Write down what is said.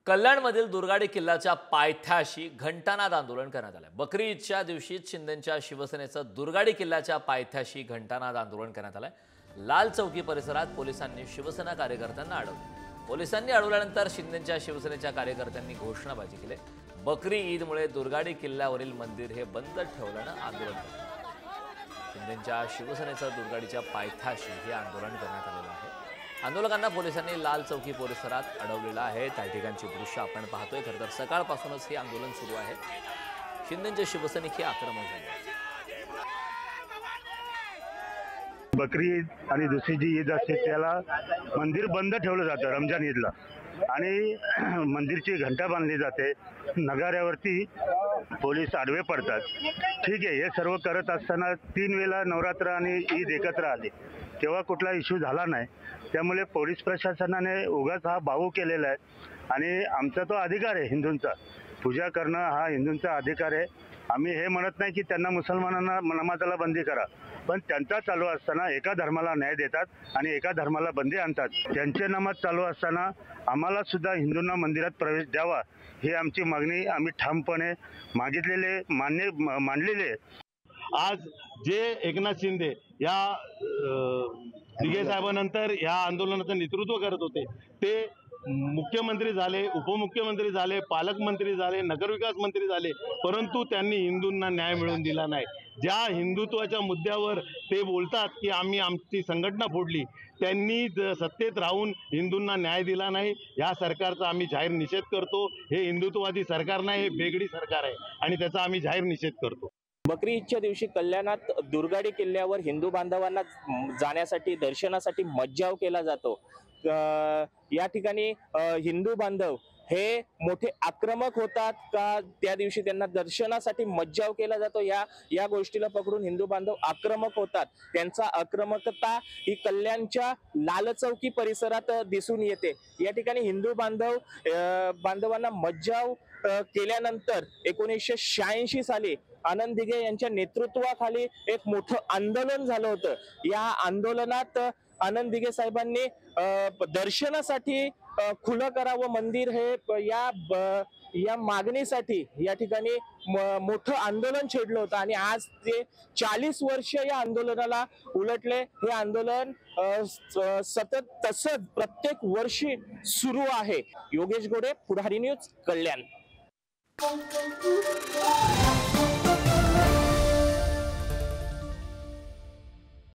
कल्याणमधील दुर्गाडी किल्ल्याच्या पायथ्याशी घंटानाद आंदोलन करण्यात आले। बकरी ईदच्या दिवशी शिंदेंच्या शिवसेनेचं दुर्गाडी किल्ल्याच्या पायथ्याशी घंटानाद आंदोलन करण्यात आले। लाल चौकी परिसरात पोलिसांनी शिवसेना कार्यकर्त्यांना अडवले। पोलिसांनी अडवल्यानंतर शिंदेंच्या शिवसेनेच्या कार्यकर्त्यांनी घोषणाबाजी केली। बकरी ईदमुळे दुर्गाडी किल्ल्यावरील मंदिर हे बंद ठेवल्यानं आंदोलन करण्यात आले। शिंदेंच्या शिवसेनेचं दुर्गाडीच्या पायथ्याशी हे आंदोलन करण्यात आलेलं आहे। आंदोलकांना पोलिसांनी लाल चौकी परिसरात अडवलेलं आहे। त्या ठिकाणची दृश्य आपण पाहतोय। खरं तर सकाळपासूनच हे आंदोलन सुरू आहे। शिंदेंचे शिवसैनिक हे आक्रमक झाले। बकरी ईद आणि दुसरी जी ईद असते त्याला मंदिर बंद ठेवलं जातं रमजान ईदला, आणि मंदिरची घंटा बांधली जाते। नगाऱ्यावरती पोलीस आडवे पडतात। ठीक आहे, हे सर्व करत असताना 3 वेळा नवरात्र आणि ईद एकत्र आली, तेव्हा कुठला इश्यू झाला नाही। त्यामुळे पोलीस प्रशासनाने उगाच हा बाऊ केलेला आहे, आणि आमचा तो अधिकार आहे हिंदूंचा, पूजा करणं हा हिंदूंचा अधिकार आहे। आम्ही हे म्हणत नाही की त्यांना मुसलमानांना नमाजाला बंदी करा, पण त्यांचा चालू असताना एका धर्माला न्याय देतात आणि एका धर्माला बंदी आणतात। त्यांचे नमाज चालू असताना आम्हाला सुद्धा हिंदूंना मंदिरात प्रवेश द्यावा, ही आमची मागणी आम्ही ठामपणे मांडलेली आहे। आज जे एकनाथ शिंदे या दिघे साहेबांनंतर या आंदोलनाचं नेतृत्व करत होते, ते मुख्यमंत्री झाले, उपमुख्यमंत्री झाले, पालकमंत्री झाले, नगरविकास मंत्री झाले, परंतु त्यांनी हिंदूंना न्याय मिळवून दिला नाही। ज्या हिंदुत्वाच्या मुद्द्यावर ते बोलतात की आम्ही आमची संघटना फोडली, त्यांनी सत्तेत राहून हिंदूंना न्याय दिला नाही। या सरकारचा आम्ही जाहीर निषेध करतो। हे हिंदुत्ववादी सरकार नाही, हे बेगडी सरकार आहे, आणि त्याचा आम्ही जाहीर निषेध करतो। बकरी ईदच्या दिवशी कल्याणात दुर्गाडी किल्ल्यावर हिंदू बांधवांना जाण्यासाठी दर्शनासाठी मज्जाव केला जातो। या ठिकाणी हिंदू बांधव हे मोठे आक्रमक होतात का? त्या दिवशी त्यांना दर्शनासाठी मज्जाव केला जातो, या गोष्टीला पकडून हिंदू बांधव आक्रमक होतात। त्यांचा आक्रमकता ही कल्याणच्या लाल चौकी परिसरात दिसून येते। या ठिकाणी हिंदू बांधवांना मज्जाव केल्यानंतर 1986 साली आनंद दिघे यांच्या नेतृत्वाखाली एक मोठं आंदोलन झालं होतं। या आंदोलनात आनंद दिघे साहेबांनी दर्शनासाठी खुलं करावं मंदिर हे या मागणीसाठी या ठिकाणी मोठं आंदोलन छेडलं होतं, आणि आज ते 40 वर्ष या आंदोलनाला उलटले। हे आंदोलन सतत तसंच प्रत्येक वर्षी सुरू आहे। योगेश गोडे, पुढारी न्यूज, कल्याण।